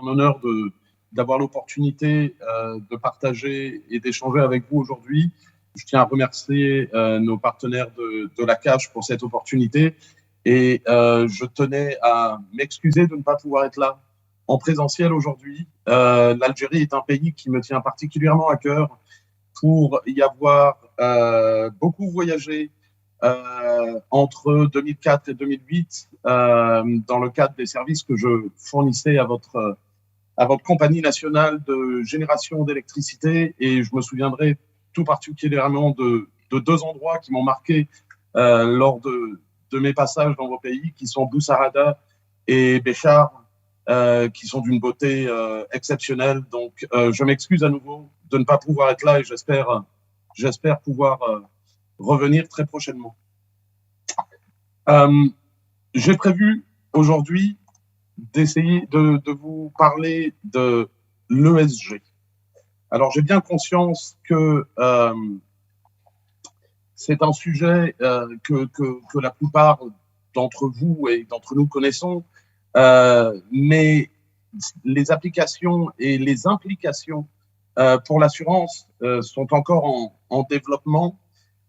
un honneur d'avoir l'opportunité de partager et d'échanger avec vous aujourd'hui. Je tiens à remercier nos partenaires de la CAGE pour cette opportunité et je tenais à m'excuser de ne pas pouvoir être là en présentiel aujourd'hui. L'Algérie est un pays qui me tient particulièrement à cœur pour y avoir beaucoup voyagé entre 2004 et 2008 dans le cadre des services que je fournissais à votre compagnie nationale de génération d'électricité. Et je me souviendrai tout particulièrement de deux endroits qui m'ont marqué lors de mes passages dans vos pays, qui sont Boussarada et Béchar, qui sont d'une beauté exceptionnelle. Donc, je m'excuse à nouveau de ne pas pouvoir être là et j'espère pouvoir revenir très prochainement. J'ai prévu aujourd'hui d'essayer de vous parler de l'ESG. Alors, j'ai bien conscience que c'est un sujet que la plupart d'entre vous et d'entre nous connaissons, mais les applications et les implications pour l'assurance sont encore en développement.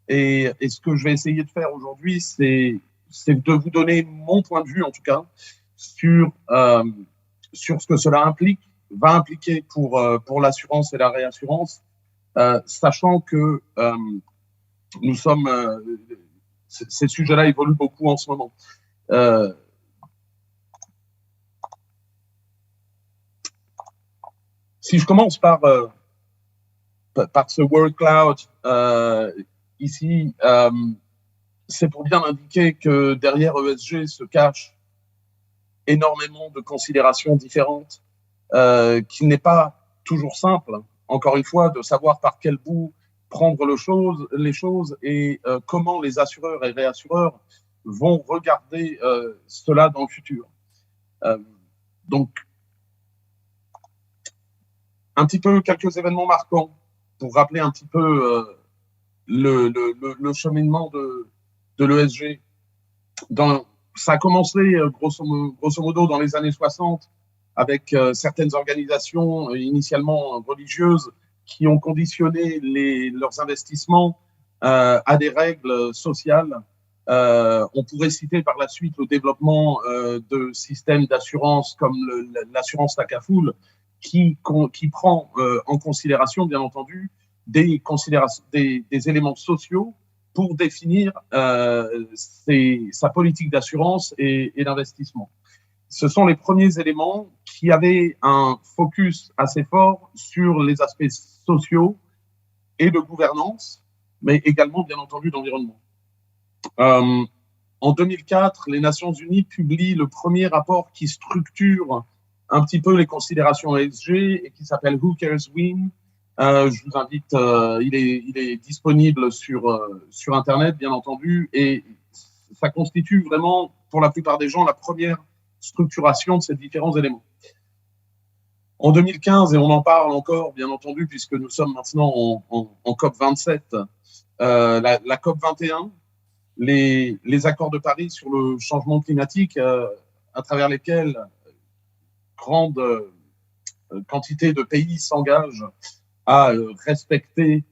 Et ce que je vais essayer de faire aujourd'hui, c'est de vous donner mon point de vue, en tout cas, sur ce que cela va impliquer pour l'assurance et la réassurance, sachant que nous sommes, ces sujets-là évoluent beaucoup en ce moment. Si je commence par ce word cloud ici, c'est pour bien indiquer que derrière ESG se cachent énormément de considérations différentes, qu'il n'est pas toujours simple, encore une fois, de savoir par quel bout prendre les choses et comment les assureurs et réassureurs vont regarder cela dans le futur. Donc, un petit peu quelques événements marquants pour rappeler un petit peu le cheminement de l'ESG. Ça a commencé grosso modo dans les années 60 avec certaines organisations initialement religieuses qui ont conditionné leurs investissements à des règles sociales. On pourrait citer par la suite le développement de systèmes d'assurance comme l'assurance Takaful qui prend en considération, bien entendu, des éléments sociaux pour définir sa politique d'assurance et d'investissement. Ce sont les premiers éléments qui avaient un focus assez fort sur les aspects sociaux et de gouvernance, mais également, bien entendu, d'environnement. En 2004, les Nations Unies publient le premier rapport qui structure un petit peu les considérations ESG et qui s'appelle Who Cares Win. Je vous invite, il est disponible sur Internet, bien entendu, et ça constitue vraiment, pour la plupart des gens, la première structuration de ces différents éléments. En 2015, et on en parle encore, bien entendu, puisque nous sommes maintenant en COP27, la COP21, les accords de Paris sur le changement climatique, à travers lesquels grande quantité de pays s'engagent à respecter,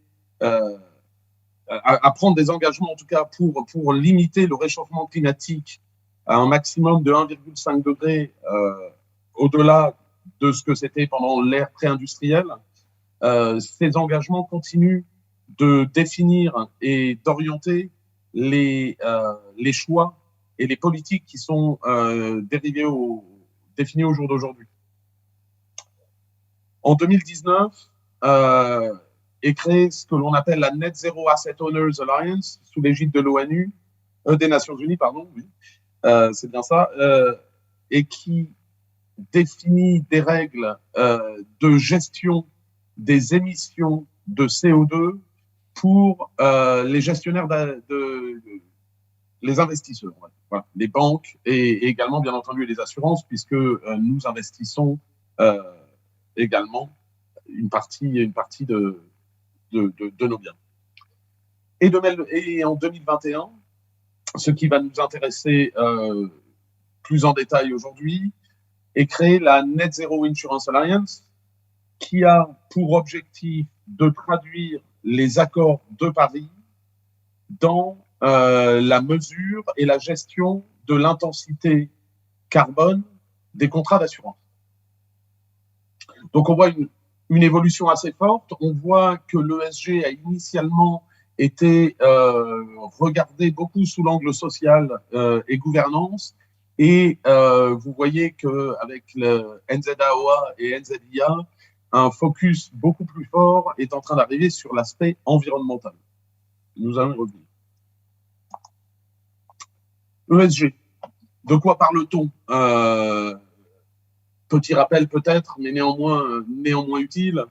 à prendre des engagements, en tout cas, pour limiter le réchauffement climatique à un maximum de 1,5 degré au-delà de ce que c'était pendant l'ère pré-industrielle. Ces engagements continuent de définir et d'orienter les choix et les politiques qui sont définis au jour d'aujourd'hui. En 2019, est créée ce que l'on appelle la Net Zero Asset Owners Alliance sous l'égide de l'ONU, des Nations Unies, pardon, oui, c'est bien ça, et qui définit des règles de gestion des émissions de CO2 pour les gestionnaires les investisseurs, voilà, les banques et également, bien entendu, les assurances, puisque nous investissons également une partie de nos biens. Et en 2021, ce qui va nous intéresser plus en détail aujourd'hui, et créé la Net Zero Insurance Alliance, qui a pour objectif de traduire les accords de Paris dans la mesure et la gestion de l'intensité carbone des contrats d'assurance. Donc on voit une évolution assez forte. On voit que l'ESG a initialement été regardé beaucoup sous l'angle social et gouvernance. Et vous voyez qu'avec le NZAOA et NZIA, un focus beaucoup plus fort est en train d'arriver sur l'aspect environnemental. Nous allons y revenir. ESG, de quoi parle-t-on? Petit rappel peut-être, mais néanmoins utile,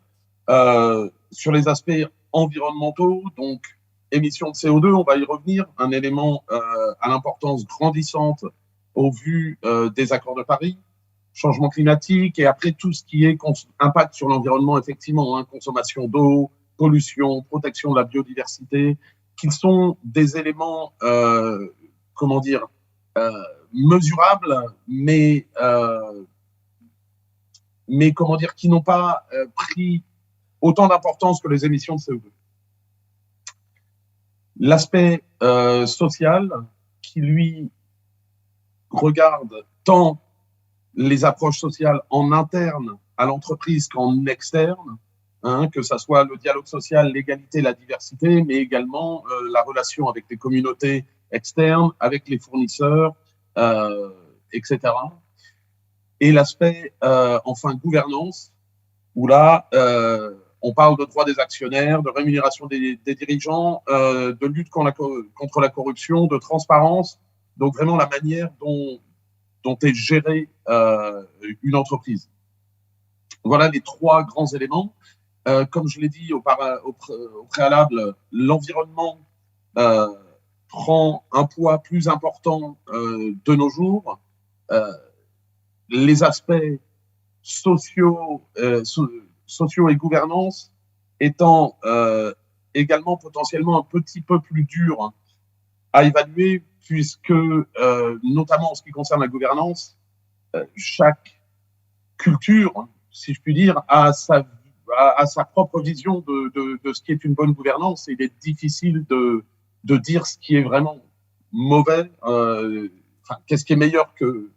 sur les aspects environnementaux, donc émissions de CO2, on va y revenir, un élément à l'importance grandissante au vu des accords de Paris, changement climatique, et après tout ce qui est impact sur l'environnement, effectivement, hein, consommation d'eau, pollution, protection de la biodiversité, qui sont des éléments, mesurables, mais qui n'ont pas pris autant d'importance que les émissions de CO2. L'aspect social, qui lui regarde tant les approches sociales en interne à l'entreprise qu'en externe, hein, que ce soit le dialogue social, l'égalité, la diversité, mais également la relation avec les communautés externes, avec les fournisseurs, etc. Et l'aspect, enfin, gouvernance, où là, on parle de droits des actionnaires, de rémunération des dirigeants, de lutte contre la corruption, de transparence, donc vraiment la manière dont est gérée une entreprise. Voilà les trois grands éléments. Comme je l'ai dit au préalable, l'environnement prend un poids plus important de nos jours. Les aspects sociaux et gouvernance étant également potentiellement un petit peu plus durs à évaluer, puisque, notamment en ce qui concerne la gouvernance, chaque culture, si je puis dire, a sa propre vision de ce qui est une bonne gouvernance, et il est difficile de dire ce qui est vraiment mauvais, qu'est-ce qui est meilleur que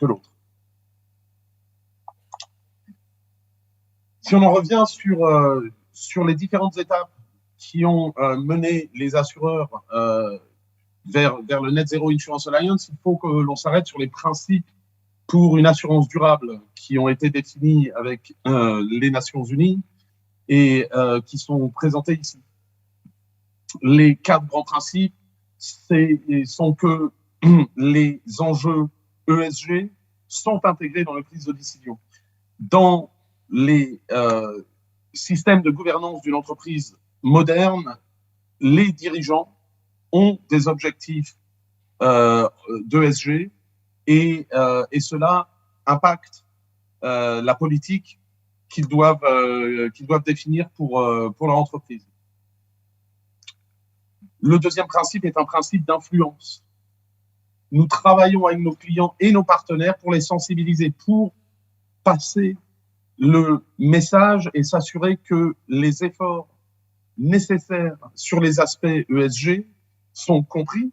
l'autre. Si on en revient sur les différentes étapes qui ont mené les assureurs vers le Net Zero Insurance Alliance, il faut que l'on s'arrête sur les principes pour une assurance durable qui ont été définis avec les Nations Unies et qui sont présentés ici. Les quatre grands principes sont que les enjeux ESG sont intégrés dans les prises de décision. Dans les systèmes de gouvernance d'une entreprise moderne, les dirigeants ont des objectifs d'ESG et cela impacte la politique qu'ils doivent définir pour leur entreprise. Le deuxième principe est un principe d'influence. Nous travaillons avec nos clients et nos partenaires pour les sensibiliser, pour passer le message et s'assurer que les efforts nécessaires sur les aspects ESG sont compris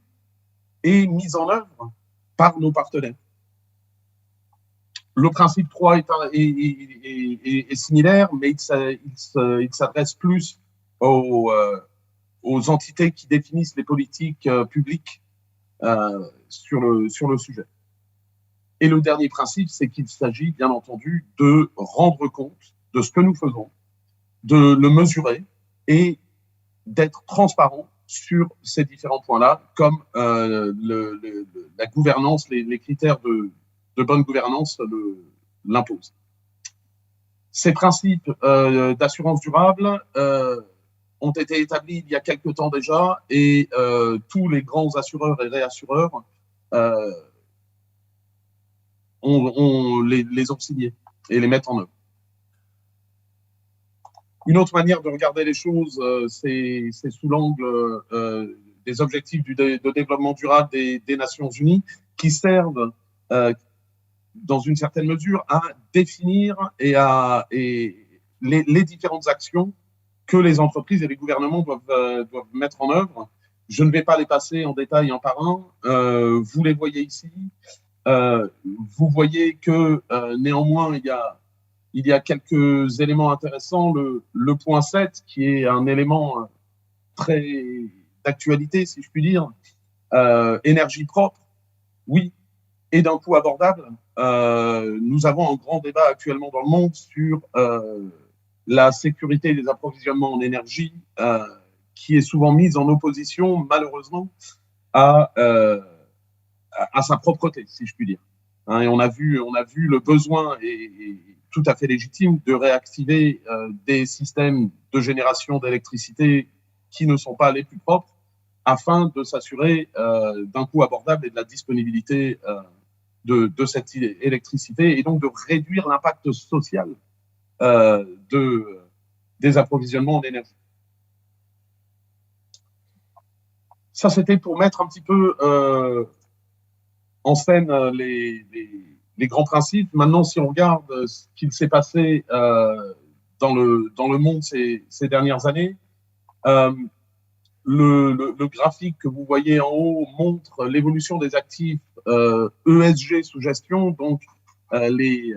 et mis en œuvre par nos partenaires. Le principe 3 est similaire, mais il s'adresse plus aux entités qui définissent les politiques publiques sur le sujet. Et le dernier principe, c'est qu'il s'agit, bien entendu, de rendre compte de ce que nous faisons, de le mesurer et d'être transparent sur ces différents points-là, comme la gouvernance, les critères de bonne gouvernance l'imposent. Ces principes d'assurance durable ont été établis il y a quelque temps déjà, et tous les grands assureurs et réassureurs les ont signés et les mettent en œuvre. Une autre manière de regarder les choses, c'est sous l'angle des objectifs de développement durable des Nations Unies, qui servent, dans une certaine mesure, à définir et les différentes actions que les entreprises et les gouvernements doivent mettre en œuvre. Je ne vais pas les passer en détail un par un. Vous les voyez ici. Vous voyez que néanmoins, il y a quelques éléments intéressants. Le point 7, qui est un élément très d'actualité, si je puis dire. Énergie propre, oui, et d'un coût abordable. Nous avons un grand débat actuellement dans le monde sur la sécurité des approvisionnements en énergie, qui est souvent mise en opposition, malheureusement, à sa propreté, si je puis dire. Hein, et on a vu le besoin, et tout à fait légitime, de réactiver des systèmes de génération d'électricité qui ne sont pas les plus propres, afin de s'assurer d'un coût abordable et de la disponibilité de cette électricité, et donc de réduire l'impact social des approvisionnements en énergie. Ça, c'était pour mettre un petit peu en scène les grands principes. Maintenant, si on regarde ce qu'il s'est passé dans le monde ces dernières années, le graphique que vous voyez en haut montre l'évolution des actifs ESG sous gestion. Donc, les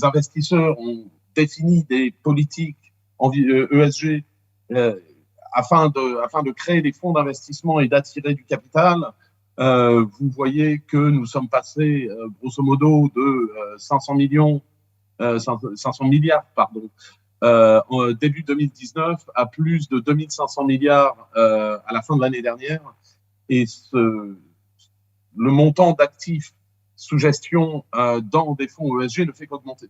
investisseurs ont défini des politiques ESG afin de créer des fonds d'investissement et d'attirer du capital. Vous voyez que nous sommes passés, grosso modo, de 500 milliards, en début 2019 à plus de 2500 milliards à la fin de l'année dernière. Et le montant d'actifs sous gestion dans des fonds ESG ne fait qu'augmenter.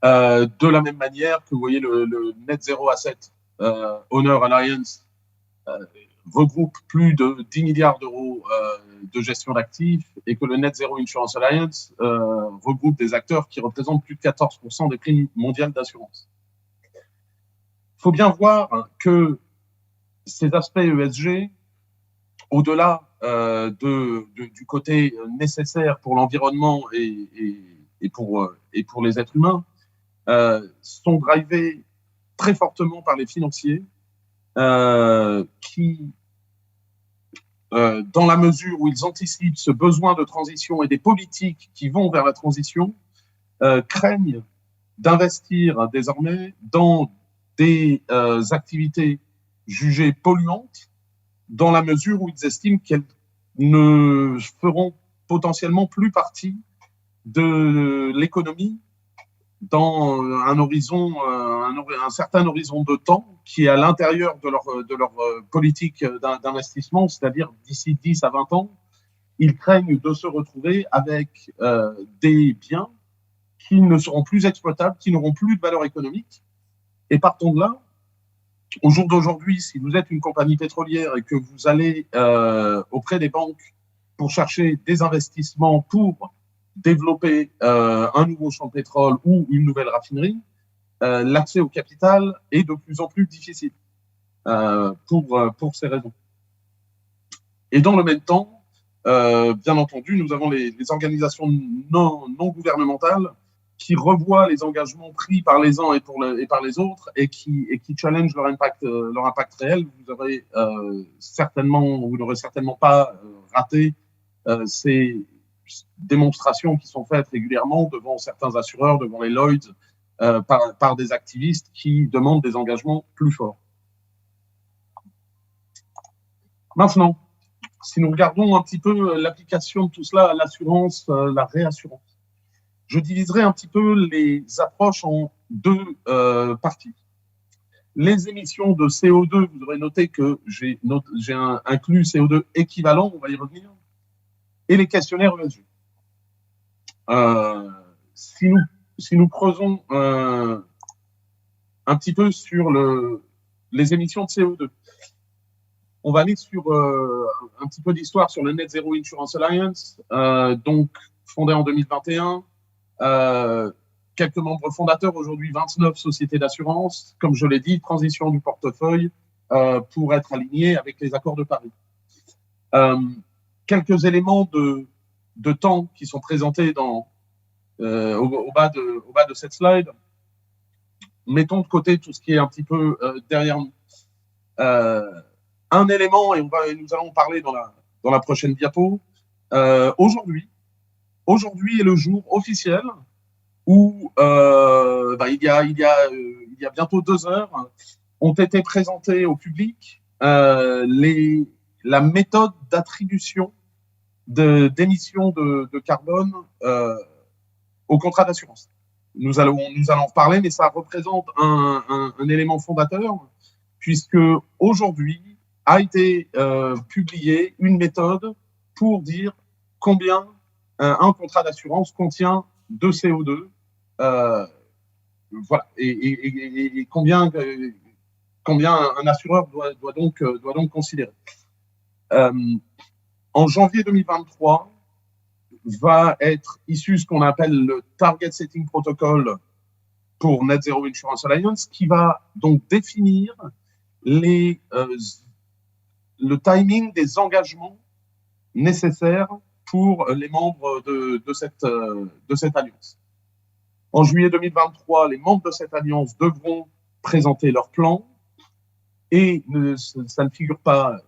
De la même manière que vous voyez le Net Zero Asset Owner Alliance regroupe plus de 10 milliards d'euros de gestion d'actifs, et que le Net Zero Insurance Alliance regroupe des acteurs qui représentent plus de 14% des primes mondiales d'assurance. Il faut bien voir que ces aspects ESG, au-delà du côté nécessaire pour l'environnement et pour les êtres humains, sont drivés très fortement par les financiers qui, dans la mesure où ils anticipent ce besoin de transition et des politiques qui vont vers la transition, craignent d'investir désormais dans des activités jugées polluantes, dans la mesure où ils estiment qu'elles ne feront potentiellement plus partie de l'économie dans un certain horizon de temps qui est à l'intérieur de leur politique d'investissement, c'est-à-dire d'ici 10 à 20 ans, ils craignent de se retrouver avec des biens qui ne seront plus exploitables, qui n'auront plus de valeur économique. Et partons de là, au jour d'aujourd'hui, si vous êtes une compagnie pétrolière et que vous allez auprès des banques pour chercher des investissements pour développer un nouveau champ de pétrole ou une nouvelle raffinerie, l'accès au capital est de plus en plus difficile pour ces raisons. Et dans le même temps, bien entendu, nous avons les organisations non gouvernementales qui revoient les engagements pris par les uns et par les autres, et qui challengent leur impact réel. Vous n'aurez certainement pas raté ces démonstrations qui sont faites régulièrement devant certains assureurs, devant les Lloyds, par des activistes qui demandent des engagements plus forts. Maintenant, si nous regardons un petit peu l'application de tout cela à l'assurance, la réassurance, je diviserai un petit peu les approches en deux parties. Les émissions de CO2, vous aurez noté que j'ai inclus CO2 équivalent, on va y revenir, et les questionnaires ESG. Si nous creusons un petit peu sur les émissions de CO2, on va aller sur un petit peu d'histoire sur le Net Zero Insurance Alliance, donc fondé en 2021. Quelques membres fondateurs, aujourd'hui 29 sociétés d'assurance, comme je l'ai dit, transition du portefeuille pour être aligné avec les accords de Paris. Quelques éléments de temps qui sont présentés au bas de cette slide. Mettons de côté tout ce qui est un petit peu derrière nous. Un élément, et nous allons en parler dans la prochaine diapo, aujourd'hui est le jour officiel où il y a bientôt 2 heures ont été présentées au public la méthode d'attribution d'émissions de carbone au contrat d'assurance. Nous allons en reparler, mais ça représente un élément fondateur, puisque aujourd'hui a été publiée une méthode pour dire combien un contrat d'assurance contient de CO2, voilà, et combien un assureur doit donc considérer. En janvier 2023, va être issu ce qu'on appelle le Target Setting Protocol pour Net Zero Insurance Alliance, qui va donc définir le timing des engagements nécessaires pour les membres de cette alliance. En juillet 2023, les membres de cette alliance devront présenter leur plan, et ça ne figure pas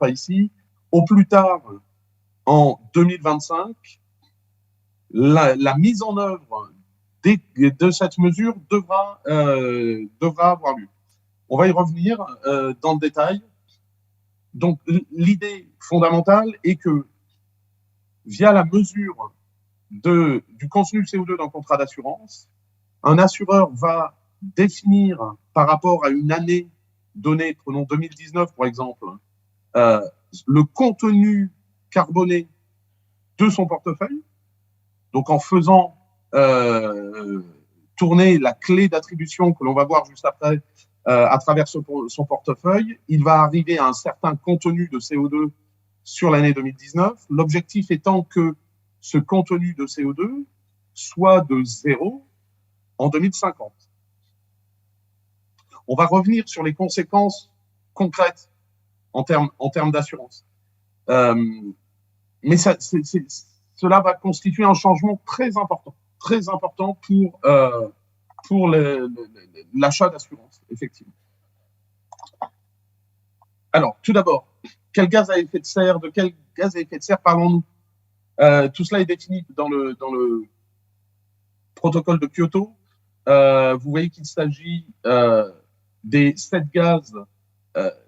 ici. Au plus tard, en 2025, la mise en œuvre de cette mesure devra avoir lieu. On va y revenir dans le détail. Donc, l'idée fondamentale est que, via la mesure du contenu CO2 d'un contrat d'assurance, un assureur va définir par rapport à une année donnée, prenons 2019 par exemple, le contenu carboné de son portefeuille, donc en faisant tourner la clé d'attribution que l'on va voir juste après à travers son portefeuille, il va arriver à un certain contenu de CO2 sur l'année 2019, l'objectif étant que ce contenu de CO2 soit de 0 en 2050. On va revenir sur les conséquences concrètes en termes d'assurance. Mais cela va constituer un changement très important pour l'achat d'assurance, effectivement. Alors, tout d'abord, de quel gaz à effet de serre parlons-nous? Tout cela est défini dans le protocole de Kyoto. Vous voyez qu'il s'agit des 7 gaz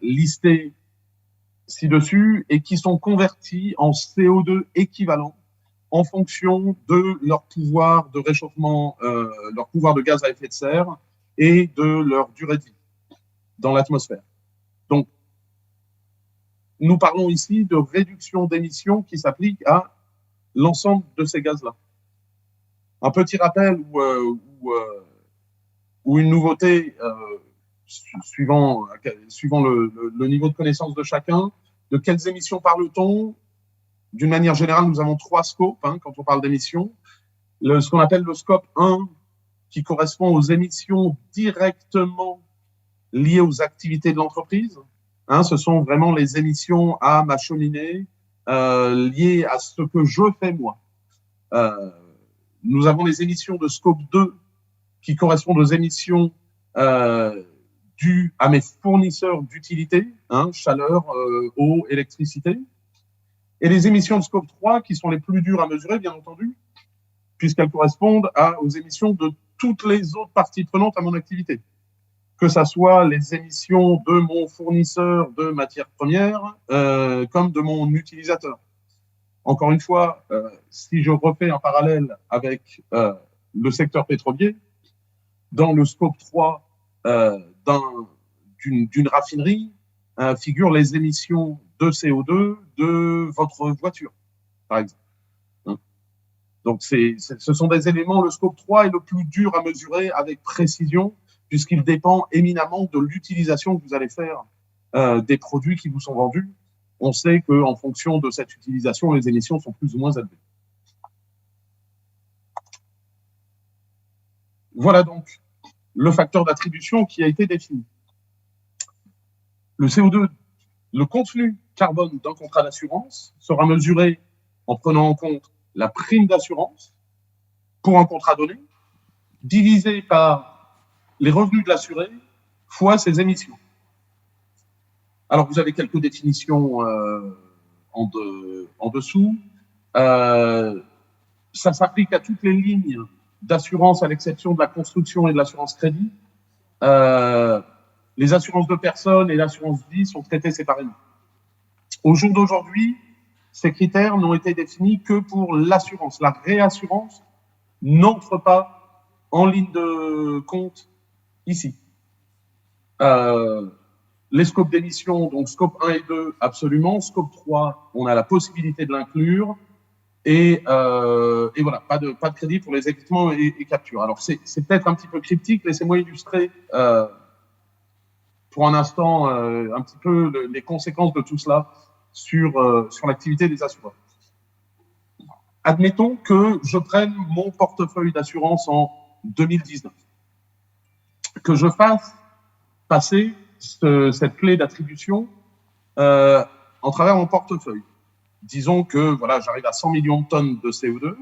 listés ci-dessus et qui sont convertis en CO2 équivalent en fonction de leur pouvoir de réchauffement, leur pouvoir de gaz à effet de serre et de leur durée de vie dans l'atmosphère. Donc, nous parlons ici de réduction d'émissions qui s'applique à l'ensemble de ces gaz-là. Un petit rappel ou une nouveauté suivant le niveau de connaissance de chacun. De quelles émissions parle-t-on? D'une manière générale, nous avons 3 scopes quand on parle d'émissions. Ce qu'on appelle le scope 1, qui correspond aux émissions directement liées aux activités de l'entreprise. Ce sont vraiment les émissions à ma cheminée, liées à ce que je fais moi. Nous avons les émissions de scope 2, qui correspondent aux émissions dues à mes fournisseurs d'utilité, chaleur, eau, électricité. Et les émissions de scope 3, qui sont les plus dures à mesurer, bien entendu, puisqu'elles correspondent aux émissions de toutes les autres parties prenantes à mon activité, que ce soit les émissions de mon fournisseur de matières premières, comme de mon utilisateur. Encore une fois, si je refais un parallèle avec le secteur pétrolier, dans le scope 3 d'une raffinerie, figurent les émissions de CO2 de votre voiture, par exemple. Donc, ce sont des éléments, le scope 3 est le plus dur à mesurer avec précision, puisqu'il dépend éminemment de l'utilisation que vous allez faire des produits qui vous sont vendus. On sait qu'en fonction de cette utilisation, les émissions sont plus ou moins élevées. Voilà donc le facteur d'attribution qui a été défini. Le CO2, le contenu carbone d'un contrat d'assurance sera mesuré en prenant en compte la prime d'assurance pour un contrat donné, divisé par les revenus de l'assuré fois ses émissions. Alors, vous avez quelques définitions en dessous. Ça s'applique à toutes les lignes d'assurance à l'exception de la construction et de l'assurance crédit. Les assurances de personnes et l'assurance vie sont traitées séparément. Au jour d'aujourd'hui, ces critères n'ont été définis que pour l'assurance. La réassurance n'entre pas en ligne de compte ici. Les scopes d'émission, donc scope 1 et 2, absolument. Scope 3, on a la possibilité de l'inclure. Et voilà, pas de crédit pour les équipements et captures. Alors, c'est peut-être un petit peu cryptique. Laissez-moi illustrer pour un instant un petit peu les conséquences de tout cela sur l'activité des assureurs. Admettons que je prenne mon portefeuille d'assurance en 2019, que je fasse passer cette clé d'attribution en travers mon portefeuille. Disons que voilà, j'arrive à 100 millions de tonnes de CO2.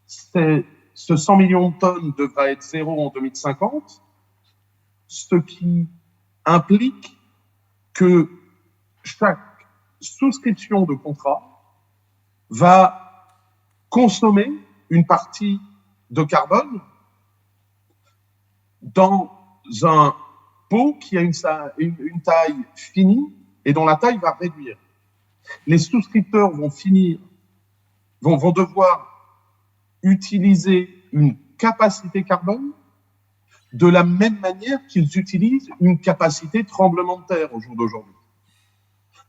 Ce 100 millions de tonnes devra être zéro en 2050, ce qui implique que chaque souscription de contrat va consommer une partie de carbone dans un pot qui a une taille finie et dont la taille va réduire. Les souscripteurs vont devoir utiliser une capacité carbone de la même manière qu'ils utilisent une capacité tremblement de terre au jour d'aujourd'hui.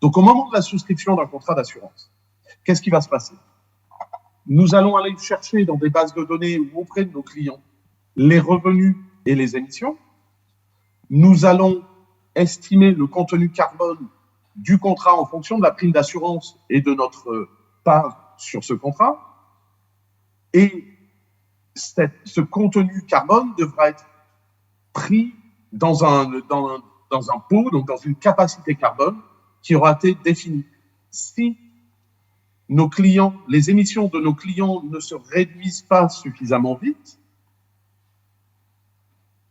Donc, au moment de la souscription d'un contrat d'assurance, qu'est-ce qui va se passer? Nous allons aller chercher dans des bases de données ou auprès de nos clients les revenus et les émissions. Nous allons estimer le contenu carbone du contrat en fonction de la prime d'assurance et de notre part sur ce contrat. Et ce contenu carbone devra être pris dans un pot, donc dans une capacité carbone qui aura été définie. Si nos clients, les émissions de nos clients ne se réduisent pas suffisamment vite,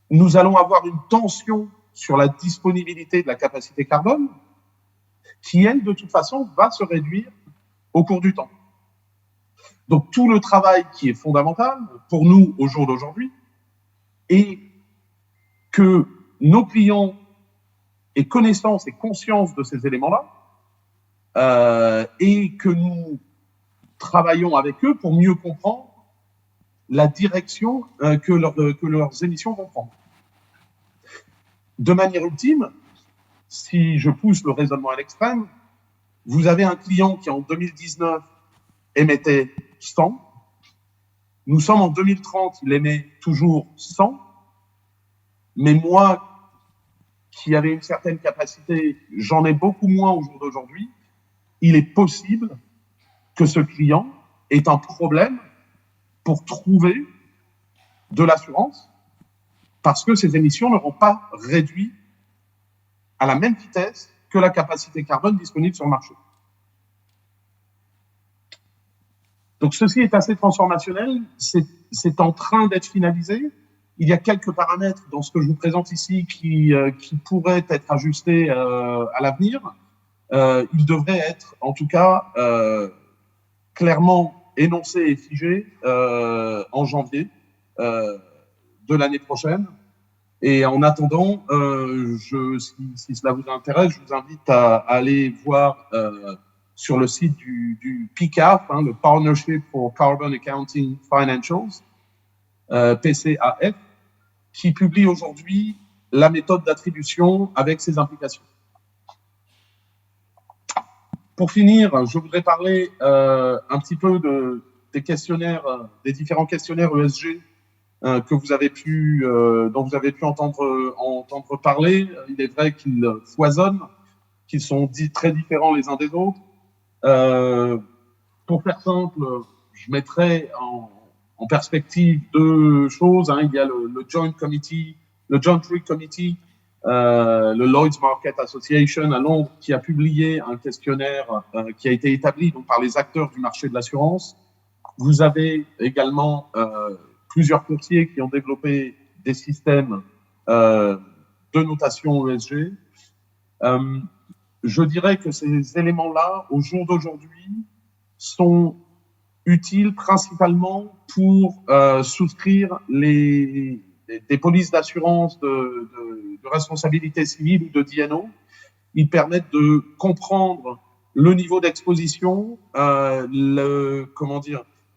nous allons avoir une tension sur la disponibilité de la capacité carbone qui, elle, de toute façon, va se réduire au cours du temps. Donc, tout le travail qui est fondamental pour nous au jour d'aujourd'hui est que nos clients aient connaissance et conscience de ces éléments-là et que nous travaillons avec eux pour mieux comprendre la direction que leurs émissions vont prendre. De manière ultime, si je pousse le raisonnement à l'extrême, vous avez un client qui en 2019 émettait 100, nous sommes en 2030, il émet toujours 100, mais moi, qui avais une certaine capacité, j'en ai beaucoup moins au jour d'aujourd'hui. Il est possible que ce client ait un problème pour trouver de l'assurance parce que ses émissions n'auront pas réduit à la même vitesse que la capacité carbone disponible sur le marché. Donc, ceci est assez transformationnel, c'est en train d'être finalisé. Il y a quelques paramètres dans ce que je vous présente ici qui pourraient être ajustés à l'avenir. Ils devraient être, en tout cas, clairement énoncés et figés en janvier de l'année prochaine. Et en attendant, si cela vous intéresse, je vous invite à aller voir sur le site du PCAF, le Partnership for Carbon Accounting Financials, PCAF, qui publie aujourd'hui la méthode d'attribution avec ses implications. Pour finir, je voudrais parler un petit peu des questionnaires, des différents questionnaires ESG dont vous avez pu entendre parler. Il est vrai qu'ils foisonnent, qu'ils sont très différents les uns des autres. Pour faire simple, je mettrai en perspective deux choses. Il y a le Joint Committee, le Joint Risk Committee, le Lloyd's Market Association à Londres, qui a publié un questionnaire qui a été établi donc, par les acteurs du marché de l'assurance. Vous avez également plusieurs courtiers qui ont développé des systèmes de notation ESG. Je dirais que ces éléments-là, au jour d'aujourd'hui, sont utiles principalement pour souscrire des polices d'assurance de responsabilité civile ou de D&O. Ils permettent de comprendre le niveau d'exposition,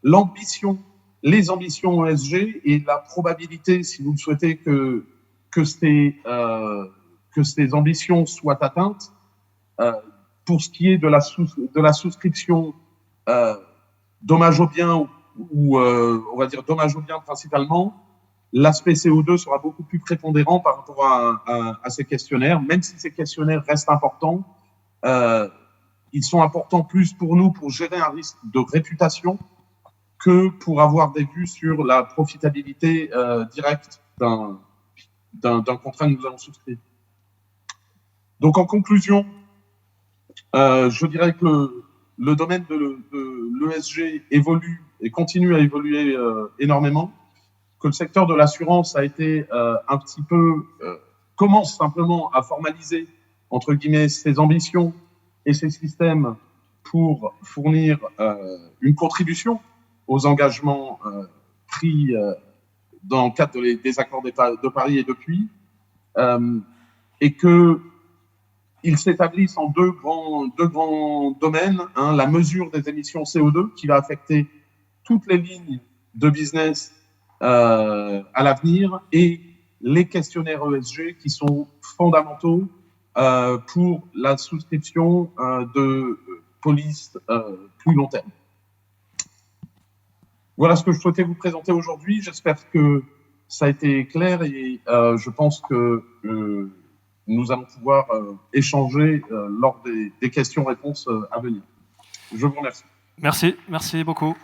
l'ambition, les ambitions ESG et la probabilité, si vous le souhaitez, que ces ambitions soient atteintes. Pour ce qui est de la souscription dommage au bien ou on va dire dommage au bien principalement, l'aspect CO2 sera beaucoup plus prépondérant par rapport à ces questionnaires, même si ces questionnaires restent importants. Ils sont importants plus pour nous pour gérer un risque de réputation que pour avoir des vues sur la profitabilité directe d'un contrat que nous allons souscrire. Donc en conclusion, je dirais que le domaine de l'ESG évolue et continue à évoluer énormément, que le secteur de l'assurance a été un petit peu, commence simplement à formaliser, entre guillemets, ses ambitions et ses systèmes pour fournir une contribution aux engagements pris dans le cadre des accords de Paris et depuis, et qu'ils s'établissent en deux grands domaines, hein, la mesure des émissions CO2 qui va affecter toutes les lignes de business à l'avenir et les questionnaires ESG qui sont fondamentaux pour la souscription de polices plus long terme. Voilà ce que je souhaitais vous présenter aujourd'hui. J'espère que ça a été clair et je pense que nous allons pouvoir échanger lors des questions-réponses à venir. Je vous remercie. Merci beaucoup.